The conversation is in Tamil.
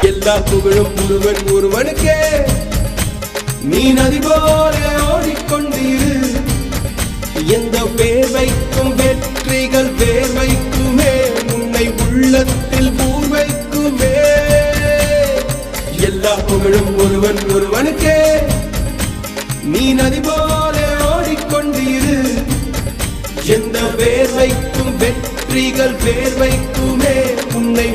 எல்லா புகழும் ஒருவன் ஒருவனுக்கே. நீ நதி போல ஓடிக்கொண்டிரு. எந்த வேர்வைக்கும் வெற்றிகள் வேர்வைக்குமே, உன்னை உள்ளத்தில் பூர்வைக்குமே. எல்லா புகழும் ஒருவன் ஒருவனுக்கே. நீ நதி போல ஓடிக்கொண்டிரு. எந்த வேர்வைக்கும் வெற்றிகள் வேர்வைக்குமே, உன்னை